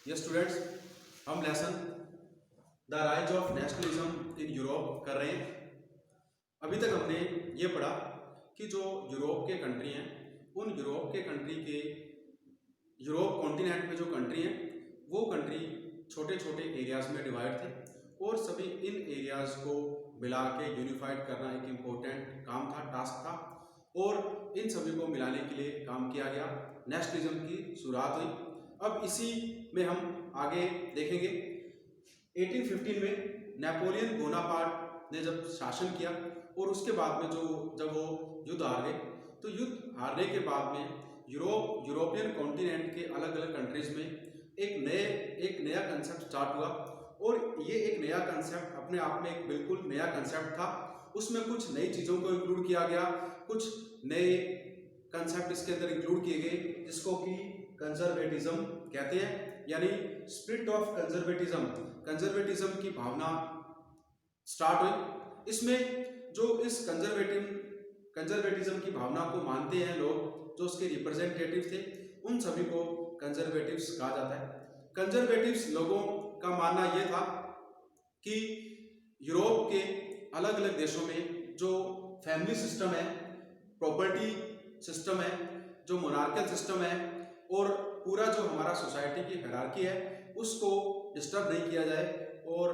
ये स्टूडेंट्स, हम lesson the rise of nationalism in Europe कर रहे हैं। अभी तक हमने ये पढ़ा कि जो यूरोप के कंट्री हैं, उन यूरोप के कंट्री के यूरोप कॉन्टिनेंट में जो कंट्री हैं वो कंट्री छोटे छोटे एरियाज़ में डिवाइड थे और सभी इन एरियाज़ को मिला के यूनिफाइड करना एक इम्पोर्टेंट काम था, टास्क था और इन सभी को मिलाने के लिए काम किया गया। नेशनलिज्म की शुरुआत हुई। अब इसी में हम आगे देखेंगे। 1815 में नेपोलियन बोनापार्ट ने जब शासन किया और उसके बाद में जब वो युद्ध हार गए, तो युद्ध हारने के बाद में यूरोपियन कॉन्टिनेंट के अलग अलग कंट्रीज में एक नया कंसेप्ट स्टार्ट हुआ और ये एक नया कंसेप्ट अपने आप में एक बिल्कुल नया कंसेप्ट था। उसमें कुछ नई चीज़ों को इंक्लूड किया गया, कुछ नए कंसेप्ट इसके अंदर इंक्लूड किए गए जिसको कि कंजर्वेटिज्म कहते हैं, यानी स्पिरिट ऑफ कंजर्वेटिज्म की भावना स्टार्ट हुई। इसमें जो इस कंजर्वेटिज्म की भावना को मानते हैं लोग, जो उसके रिप्रेजेंटेटिव थे, उन सभी को कंजर्वेटिव्स कहा जाता है। कंजर्वेटिव्स लोगों का मानना यह था कि यूरोप के अलग अलग देशों में जो फैमिली सिस्टम है, प्रॉपर्टी सिस्टम है, जो मोनार्कियल सिस्टम है और पूरा जो हमारा सोसाइटी की हायरार्की है उसको डिस्टर्ब नहीं किया जाए और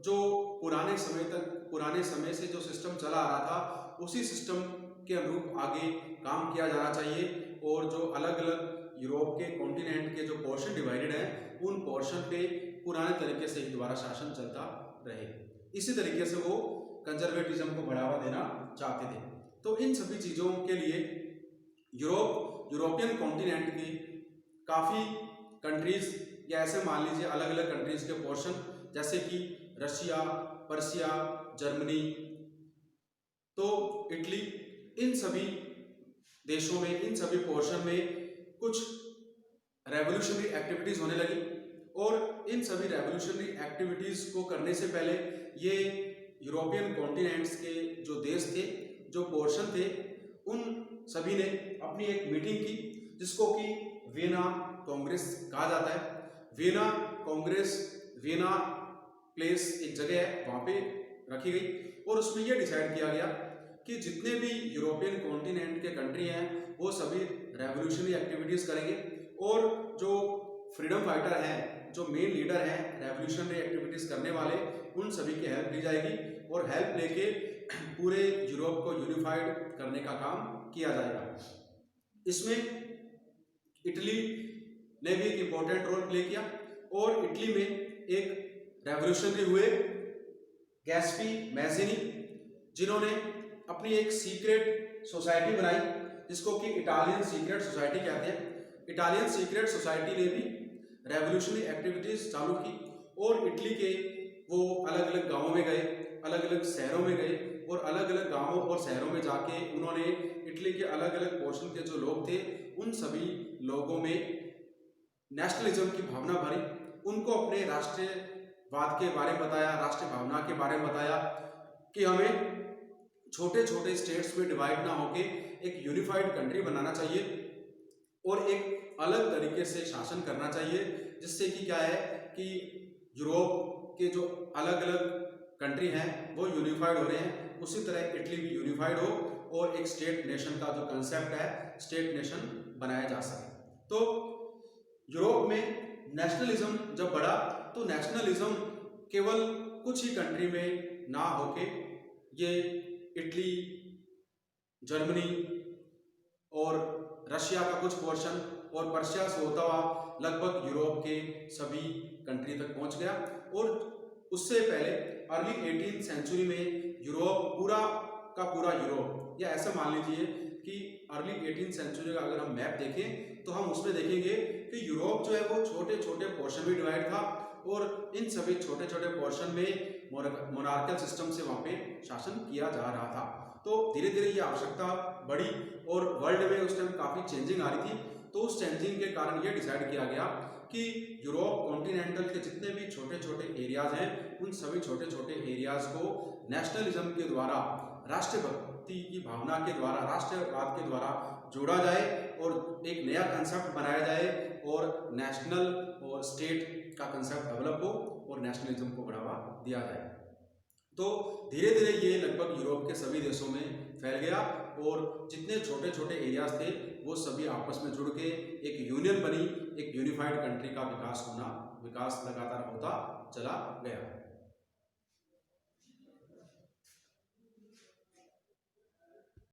जो पुराने समय से जो सिस्टम चला आ रहा था उसी सिस्टम के अनुरूप आगे काम किया जाना चाहिए और जो अलग अलग यूरोप के कॉन्टिनेंट के जो पोर्शन डिवाइडेड हैं उन पोर्शन पे पुराने तरीके से ही दोबारा शासन चलता रहे। इसी तरीके से वो कंजर्वेटिज्म को बढ़ावा देना चाहते थे। तो इन सभी चीज़ों के लिए यूरोपियन कॉन्टिनेंट की काफ़ी कंट्रीज, या ऐसे मान लीजिए अलग अलग कंट्रीज के पोर्शन, जैसे कि रशिया, पर्शिया, जर्मनी, तो इटली, इन सभी देशों में, इन सभी पोर्शन में कुछ रेवोल्यूशनरी एक्टिविटीज़ होने लगी और इन सभी रेवोल्यूशनरी एक्टिविटीज़ को करने से पहले ये यूरोपियन कॉन्टिनेंट्स के जो देश थे, जो पोर्शन थे, उन सभी ने अपनी एक मीटिंग की जिसको कि वियना कांग्रेस कहा जाता है। वियना प्लेस एक जगह है, वहाँ पे रखी गई और उसमें यह डिसाइड किया गया कि जितने भी यूरोपियन कॉन्टिनेंट के कंट्री हैं वो सभी रेवोल्यूशनरी एक्टिविटीज़ करेंगे और जो फ्रीडम फाइटर हैं, जो मेन लीडर हैं रेवोल्यूशनरी एक्टिविटीज़ करने वाले, उन सभी की हेल्प ली जाएगी और हेल्प लेके पूरे यूरोप को यूनिफाइड करने का काम किया जाएगा। इसमें इटली ने भी एक इम्पोर्टेंट रोल प्ले किया और इटली में एक रेवोल्यूशनरी हुए गैस्पी मैज़िनी, जिन्होंने अपनी एक सीक्रेट सोसाइटी बनाई जिसको कि इटालियन सीक्रेट सोसाइटी कहते हैं। इटालियन सीक्रेट सोसाइटी ने भी रेवोल्यूशनरी एक्टिविटीज़ चालू की और इटली के वो अलग अलग गाँवों में गए, अलग अलग शहरों में गए और अलग अलग गाँवों और शहरों में जाके उन्होंने इटली के अलग अलग पोर्शन के जो लोग थे उन सभी लोगों में नेशनलिज्म की भावना भरी, उनको अपने राष्ट्रवाद के बारे में बताया, राष्ट्रीय भावना के बारे में बताया कि हमें छोटे छोटे स्टेट्स में डिवाइड ना होके एक यूनिफाइड कंट्री बनाना चाहिए और एक अलग तरीके से शासन करना चाहिए, जिससे कि क्या है कि यूरोप के जो अलग अलग कंट्री हैं वो यूनिफाइड हो रहे हैं, उसी तरह इटली भी यूनिफाइड हो और एक स्टेट नेशन का जो कंसेप्ट है, स्टेट नेशन बनाया जा सके। तो यूरोप में नेशनलिज्म जब बढ़ा तो नेशनलिज्म केवल कुछ ही कंट्री में ना होके ये इटली, जर्मनी और रशिया का कुछ पोर्शन और पर्शिया से होता हुआ लगभग यूरोप के सभी कंट्री तक पहुंच गया। और उससे पहले अर्ली 18th सेंचुरी में यूरोप पूरा का पूरा यूरोप, या ऐसा मान लीजिए कि अर्ली 18th सेंचुरी का अगर हम मैप देखें तो हम उसमें देखेंगे कि यूरोप जो है वो छोटे छोटे पोर्शन में डिवाइड था और इन सभी छोटे छोटे पोर्शन में मोनार्कियल सिस्टम से वहाँ पे शासन किया जा रहा था। तो धीरे धीरे ये आवश्यकता बढ़ी और वर्ल्ड में उस टाइम काफ़ी चेंजिंग आ रही थी। तो उस चेंजिंग के कारण ये डिसाइड किया गया कि यूरोप कॉन्टिनेंटल के जितने भी छोटे छोटे एरियाज़ हैं उन सभी छोटे छोटे एरियाज़ को नेशनलिज्म के द्वारा, राष्ट्रभक्ति की भावना के द्वारा, राष्ट्रवाद के द्वारा जोड़ा जाए और एक नया कंसेप्ट बनाया जाए और नेशनल और स्टेट का कंसेप्ट डेवलप हो और नेशनलिज्म को बढ़ावा दिया जाए। तो धीरे धीरे ये लगभग यूरोप के सभी देशों में फैल गया और जितने छोटे छोटे एरियाज थे वो सभी आपस में जुड़ के एक यूनियन बनी, एक यूनिफाइड कंट्री का विकास लगातार होता चला गया।